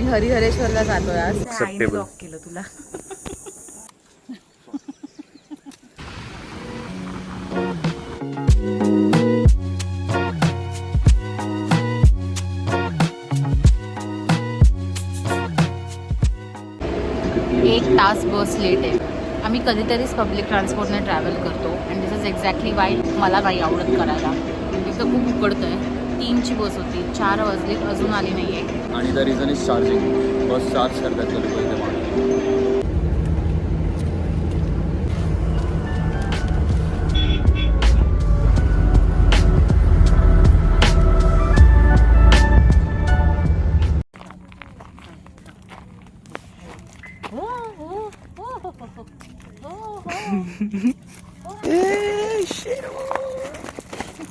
हरिहरेश्वरला जातोय आज. आईने लॉक केलं तुला. एक तास बस लेट आहे. आम्ही कधीतरीच पब्लिक ट्रान्सपोर्टने ट्रॅव्हल करतो and this is exactly Y मला नाही आवडत करायला. तिथं खूप उकडतंय. 3ची बस होती, 4 वाजले अजून आली नाही आहे. आणि the reason is charging. Bus charge करतात लोक इथे.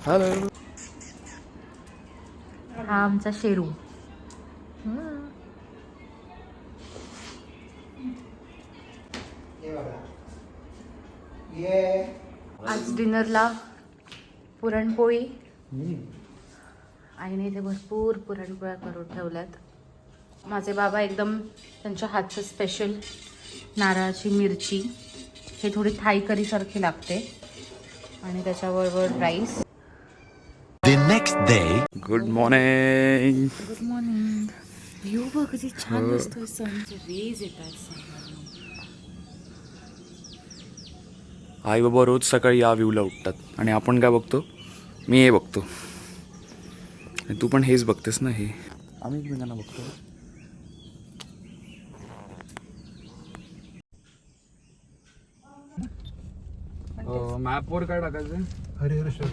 हॅलो. हा आमचा शेरू. आज डिनरला पुरणपोळी. आईने इथे भरपूर पुरणपोळ्या करून ठेवल्यात. माझे बाबा एकदम त्यांच्या हातचं स्पेशल नारळाची मिरची, हे थोडी थाई करीसारखी लागते आणि त्याच्याबरोबर rice. The next day. Good morning. Good morning. View बघ किती छान दिसतोय. सनचे रेज येतात. आई बाबा रोज सकाळी या व्ह्यूला उठतात आणि आपण काय बघतो? मी हे बघतो. तू पण हेच बघतेस ना. हे आम्ही एकमेकांना बघतो. मॅपवर काय टाकायचं? हरिहरेश्वर.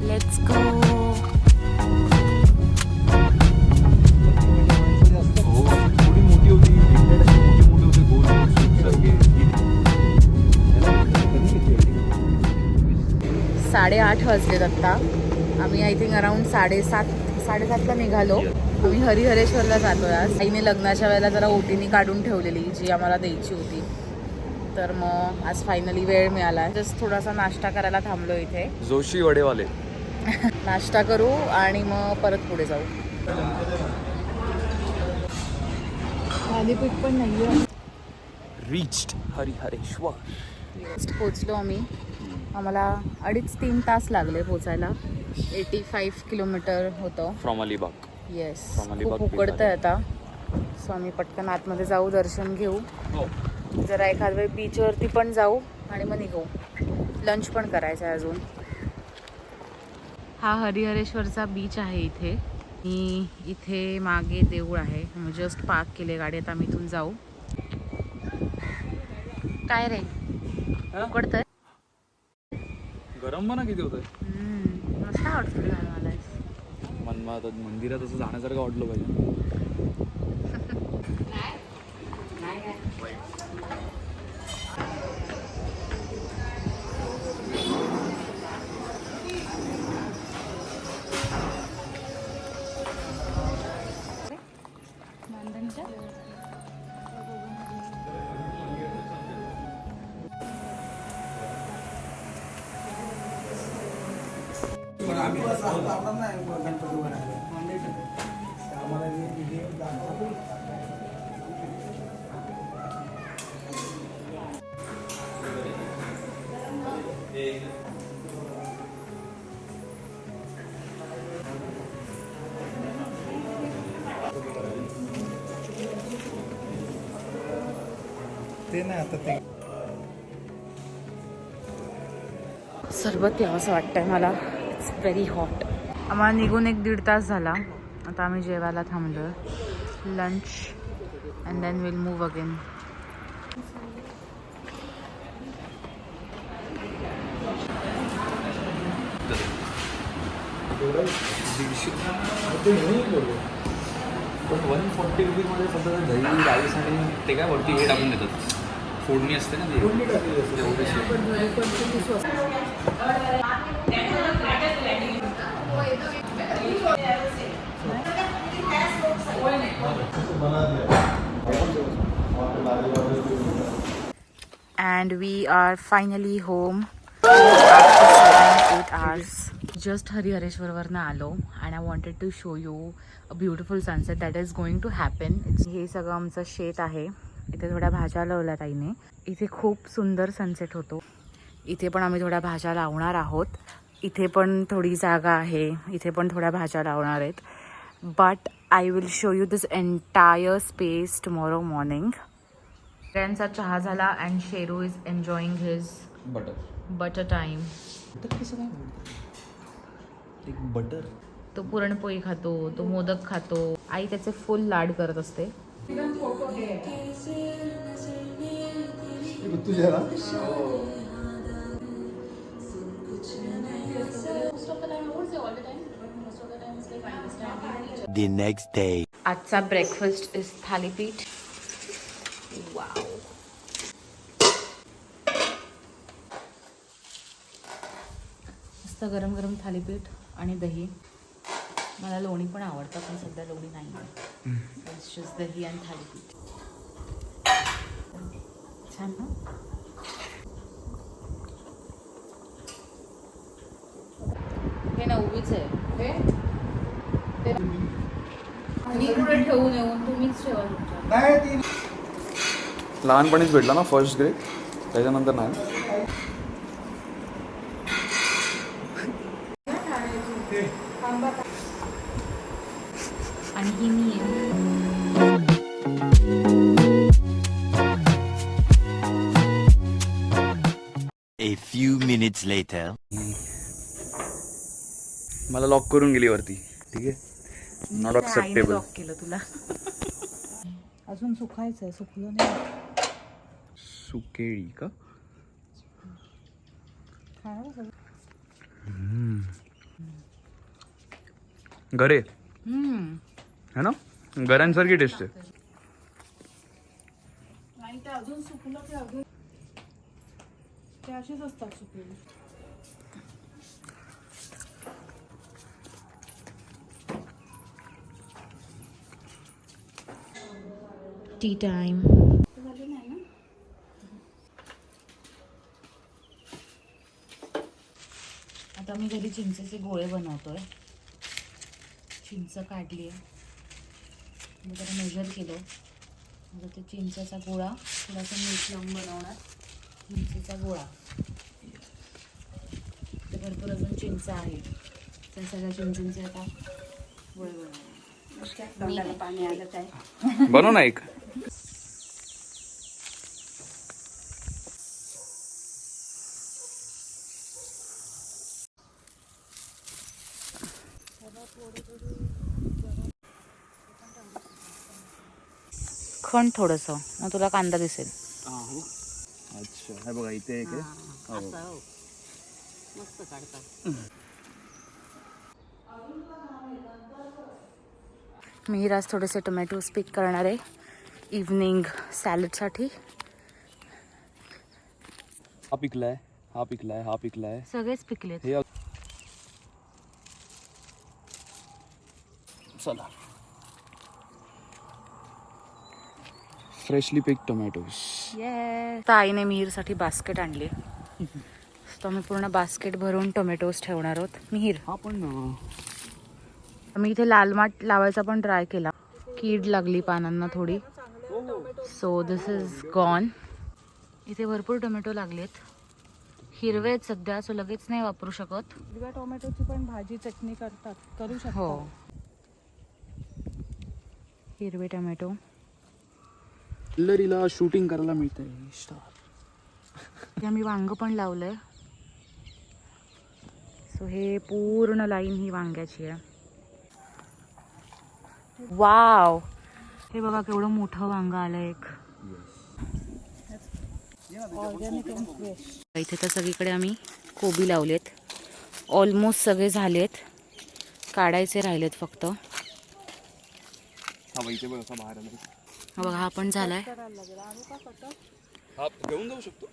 Let's go. थोडी मोठी होती. मोठी होते गोल सारखे. 8:30 वाजलेत आत्ता. आम्ही आय थिंक अराउंड 7:30ला निघालो. आम्ही हरिहरेश्वरला जातोय आज. आईने लग्नाच्या वेळेला जरा ओटीनी काढून ठेवलेली जी आम्हाला द्यायची होती. तर मग आज फायनली वेळ मिळाला. जस्ट थोडासा नाश्ता करायला थांबलो इथे. जोशी वडेवाले. नाश्ता करू आणि मग परत पुढे जाऊ. थालीपीठ पण नाहीये. रीच्ड हरिहरेश्वर. जस्ट पोचलो आम्ही. आम्हाला 2.5-3 तास लागले पोचायला. 85 किलोमीटर होतं from Alibag. Yes. From Alibag खूप उकडतंय आता. सो आम्ही पटकन आतमध्ये जाऊ, दर्शन घेऊ, जरा एखाद वेळ बीचवरती पण जाऊ आणि मग निघू. लंच पण करायचं आहे अजून. हा हरिहरेश्वरचा बीच आहे इथे. इथे मागे देऊळ आहे. जस्ट पार्क केले गाडी. आता आम्ही इथून जाऊ. काय रे उकडतंय? गरम म्हणा किती होतंय. मस्त आउटफिट घालून आलाय. मंदिरात असं जाण्यासारखं वाटलं पाहिजे. ते नाही आता ते सरबत प्यावं असं वाटतंय मला. It's very hot. आम्हाला निघून 1-1.5 तास झाला. आता आम्ही जेवायला थांबलो. Lunch and then will move again. पण 140 रुपीजमध्ये फक्त दही राईस आणि ते काय वरती हे टाकून देतात. फोडणी असते ना ती. And we are finally home after 7-8 hours. Just हरिहरेश्वरवरनं आलो and I wanted to show you a beautiful sunset that is going to happen. हे सगळं आमचं शेत आहे. इथे थोड्या भाज्या लावल्या ताईने. इथे खूप सुंदर सनसेट होतो. इथे पण आम्ही थोड्या भाज्या लावणार आहोत. इथे पण थोडी जागा आहे. इथे पण थोड्या भाज्या लावणार आहेत. But I will show you this entire space tomorrow morning. सगळ्यांचा चहा झाला and Sheru is enjoying his butter time. Butter तो पुरणपोळी खातो, तो मोदक खातो. आई त्याचे फुल लाड करत असते. The next day. आजचा ब्रेकफास्ट इज थालीपीठ. वाव. मस्त गरम गरम थालीपीठ आणि दही. मला लोणी पण आवडतं पण सध्या लोणी नाही आहे. इट्स जस्ट दही आणि थालीपीठ. छान ना. हे नववीच आहे. मी कुठे ठेवून येऊन तुम्हीच ठेवा तुमच्या. नाही ती लहानपणीच भेटला ना फर्स्ट ग्रेड, त्याच्यानंतर नाही. आणि ही मी आहे. A few minutes later. मला लॉक करून गेली वरती. ठीक आहे, नॉट ॲक्सेप्टेबल. लॉक केलं तुला. अजून सुकायचं आहे, सुकलं नाही. सुकेळी का? खाणार सगळं. गरे है ना, गऱ्यांसारखी टेस्ट आहे. नाही ते अजून सुकलं की अजून ते असेच असतात सुकलेले. T time. आता मी घरी चिंचेचे गोळे बनवतोय. चिंच काढली आहे, मी त्याला मेजर केलं. आता ते चिंचेचा गोळा थोडासा मीठ लावून बनवणार. चिंचेचा गोळा. ते भरपूर अजून चिंच आहे, त्या सगळ्या चिंचेंचे आता गोळे बनवणार. पाणी आलं काय. बनव ना एक. खंड थोडंसं, मग तुला कांदा दिसेल. अच्छा, हे बघा इथे एक आहे. मस्त काढतात. मी आज थोडेसे टोमॅटोज पिक करणार आहे इव्हनिंग सॅलडसाठी. हा पिकलाय, हा पिकलाय, हा पिकलाय. सगळेच पिकलेत. हे चला, फ्रेशली पिक टोमॅटोज. तर आईने मिहीरसाठी बास्केट आणली. तर आम्ही पूर्ण बास्केट भरून टोमॅटोज ठेवणार आहोत. मिहीर, हा पण मी इथे लाल माठ लावायचा पण ट्राय केला. कीड लागली पानांना थोडी. So this is gone. इथे भरपूर टोमॅटो लागलेत. हिरवे आहेत सध्या, सो लगेच नाही वापरू शकत. हिरव्या टोमॅटोची पण भाजी चटणी करतात, करू शकतो. हो, हिरवे टोमॅटो. कलरीला शूटिंग करायला मिळतंय. स्टार. आम्ही वांग पण लावलंय. सो हे पूर्ण लाईन ही वांग्याची आहे. वाव, हे बघा केवढं मोठं वांग आलं एक. इथे तर सगळीकडे आम्ही कोबी लावलेत. ऑलमोस्ट सगळे झालेत, काढायचे राहिलेत फक्त. हा बघा, हा पण झालाय. हा घेऊन जाऊ शकतो.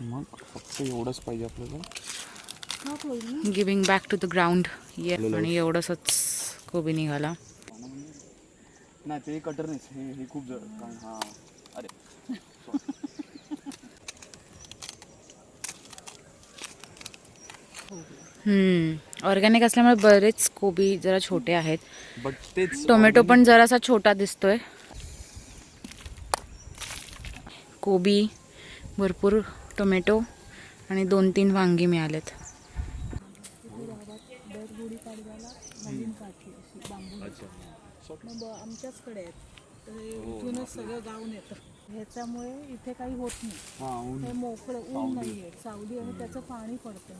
मग फक्त एवढंच पाहिजे आपल्याला. Giving back to the ground. आणि एवढंच कोबी निघाला. नाही ते कटर नाही, हे खूप जड कारण हा अरे ऑर्गॅनिक असल्यामुळे बरेच कोबी जरा छोटे आहेत. बट तेच टोमॅटो पण जरासा छोटा दिसतोय. कोबी, भरपूर टोमॅटो आणि 2-3 वांगी मिळालेत. आमच्याचकडे आहेत तर हे इथूनच सगळं गावून येतं. ह्याच्यामुळे इथे काही होत नाही. हे मोकळं ऊन नाहीये, सावली आणि त्याचं पाणी पडतं.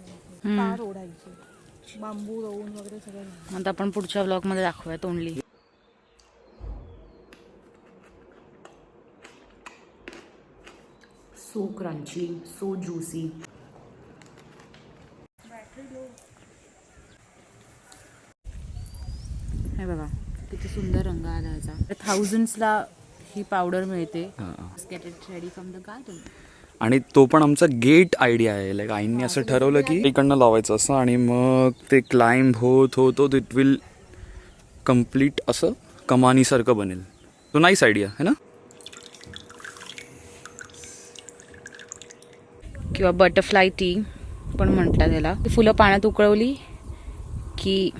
तार ओढायचे, बांबू रोवून वगैरे सगळं. आता आपण पुढच्या ब्लॉग मध्ये दाखवूया तोंडली. So crunchy, so juicy. हे बघा किती सुंदर रंग आला याचा. 1000sला ही पावडर मिळते. Get it ready from the garden. आणि तो पण आमचा गेट आयडिया आहे. लाईक आईंनी असं ठरवलं की इकडनं लावायचं असं आणि मग ते क्लाइंब होत होत इट विल कम्प्लीट असं कमानीसारखं बनेल. तो नाईस आयडिया आहे ना. किंवा बटरफ्लाय टी पण म्हणतात त्याला. फुलं पाण्यात उकळवली की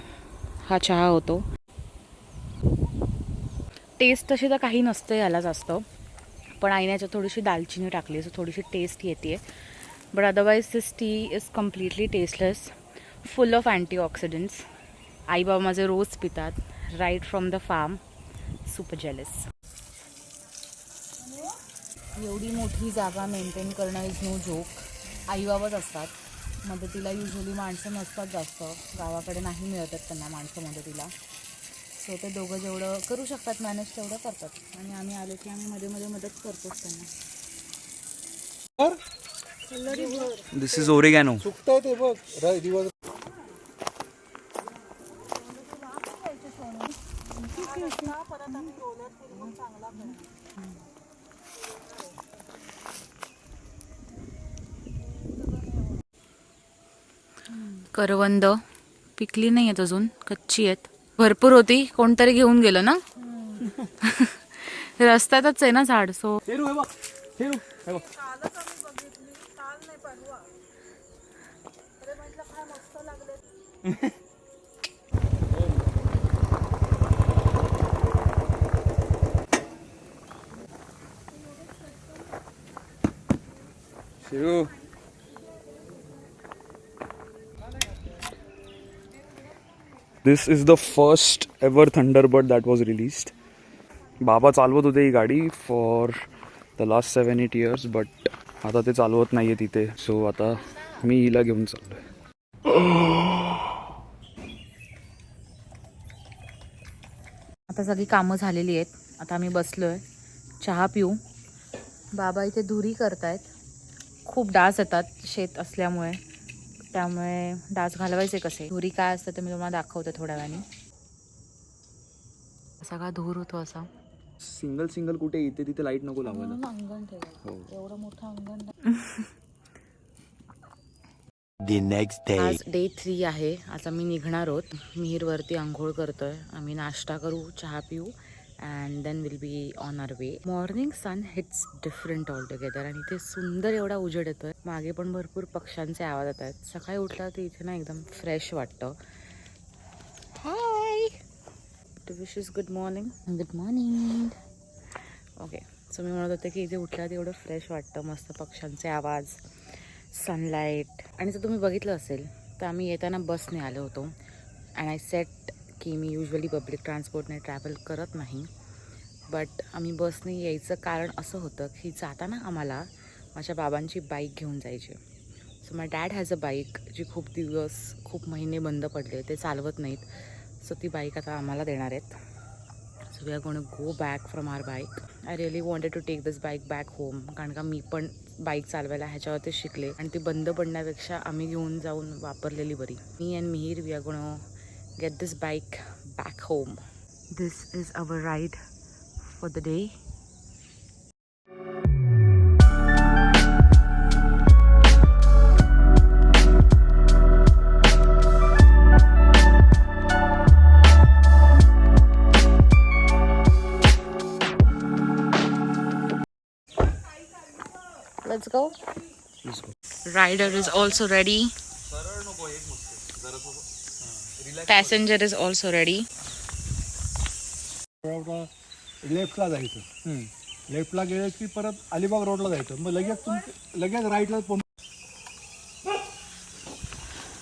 हा चहा होतो. टेस्ट तशी तर काही नसतं याला जास्त, पण आईने याच्यात थोडीशी दालचिनी टाकली, सो थोडीशी टेस्ट येते. But otherwise this tea is completely tasteless, full of antioxidants. आई बाबा माझे रोज पितात, right from the farm. Super jealous. एवढी मोठी जागा मेंटेन करणं इज नो जोक. आई बाबाच असतात मदतीला. युजली माणसं नसतात जास्त, गावाकडे नाही मिळतात त्यांना माणसं मदतीला. सो ते दोघं जेवढं करू शकतात मॅनेज तेवढं करतात. आणि आम्ही आलो की आम्ही मध्ये मध्ये मदत करतोच त्यांना. दिस इज ओरिगॅनो. चुकतंय ते बघ दिवस. करवंद पिकली नाही आहेत अजून, कच्ची आहेत. भरपूर होती, कोणतरी घेऊन गेलं ना. रस्त्यातच आहे ना झाड. So this is the first ever Thunderbird that was released. बाबा चालवत होते ही गाडी for the last 7-8 years, but आता ते चालवत नाही आहे तिथे. सो आता मी हिला घेऊन चाललो आहे. आता सगळी कामं झालेली आहेत. आता आम्ही बसलो आहे, चहा पिऊ. बाबा इथे धुरी करतायत. खूप डास येतात शेत असल्यामुळे, त्यामुळे डास घालवायचे कसे. धुरी काय असतं ते मी तुम्हाला दाखवते थोड्या वेळाने. सगळा धूर होतो असा. सिंगल कुठे इथे तिथे लाईट नको लावायला. अंगण ठेवायचं, एवढं मोठं अंगण. The next day. आज डे 3 आहे. आज आम्ही निघणार आहोत. मिहीरवरती आंघोळ करतोय आम्ही. नाश्ता करू, चहा पिऊ and then will be on our way. Morning sun hits different all together. आणि इथे सुंदर एवढा उजेड येतोय. मागे पण भरपूर पक्ष्यांचे आवाज येत आहेत. सकाळी उठला तर इथे ना एकदम फ्रेश वाटतं. Hi, to wish is good morning. Good morning. Okay, so मी म्हणत होते की इथे उठला तर एवढं फ्रेश वाटतं. मस्त पक्ष्यांचे आवाज, सनलाईट. आणि जर तुम्ही बघितलं असेल तर आम्ही येताना बसने आलो होतो. अँड आय सेट की मी युजली पब्लिक ट्रान्सपोर्टने ट्रॅव्हल करत नाही, बट आम्ही बसने यायचं कारण असं होतं की जाताना आम्हाला माझ्या बाबांची बाईक घेऊन जायची. So my dad has a bike जी खूप महिने बंद पडले, ते चालवत नाहीत. सो ती बाईक आता आम्हाला देणार आहेत. So we are going to go back from our bike. I really wanted to take this bike back home, कारण का मी पण बाईक चालवायला ह्याच्यावरती शिकले आणि ती बंद पडण्यापेक्षा आम्ही घेऊन जाऊन वापरलेली बरी. मी and Mihir we are going to get this bike back home. This is our ride for the day. Rider is also ready. Passenger is also ready. लेफ्टला जायचं. लेफ्टला गेलं की परत अलिबाग रोडला जायचं. मग लगेच राईटला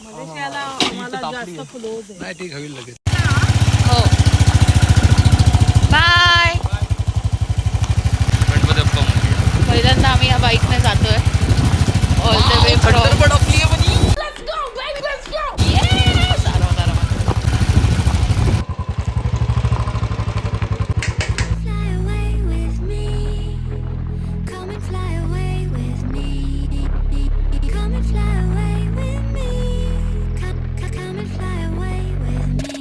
मलेशियाला आम्हाला जास्त क्लोज आहे. नाही ठीक होईल लगेच. हो बाय. पहिल्यांदा आम्ही या बाईकने जातोय all the way from. Fly away with me. Come and fly away with me. Come and fly away with me. Come and fly away with me.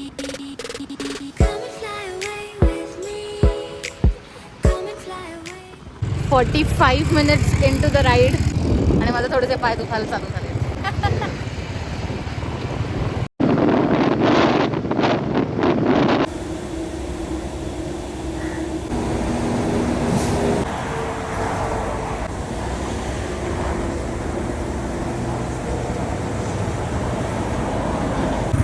Come and fly away with me. Come and fly away. 45 minutes into the ride आणि माझे थोडेसे पाय दुखायला चालू झाले.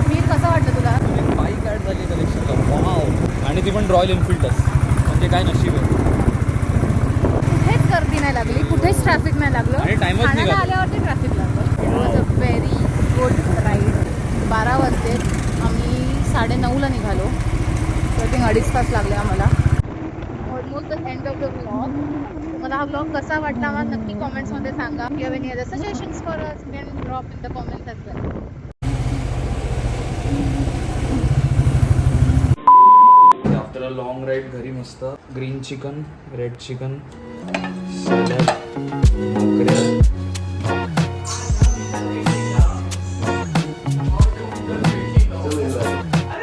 मीर कसं वाटलं तुला? बाईक ॲड झाली कलेक्शनला. वाव. आणि ती पण रॉयल एनफिल्डच. म्हणजे काय नशीब आहे. कुठेच गर्दी नाही लागली, कुठेच ट्रॅफिक नाही लागलं. आणि time च ठाण्याला निघाला. आल्यावरती ट्रॅफिक लागलं. It was a very good ride. 12 वाजते, आम्ही 9:30ला निघालो. आय थिंक 2.5 तास लागले आम्हाला. Almost the end of the vlog. तुम्हाला हा व्लॉग कसा वाटला मला नक्की कॉमेंट्समध्ये सांगा. You have any other suggestions for us can drop in the comments as well. After a long ride घरी मस्त green chicken, red chicken, salad,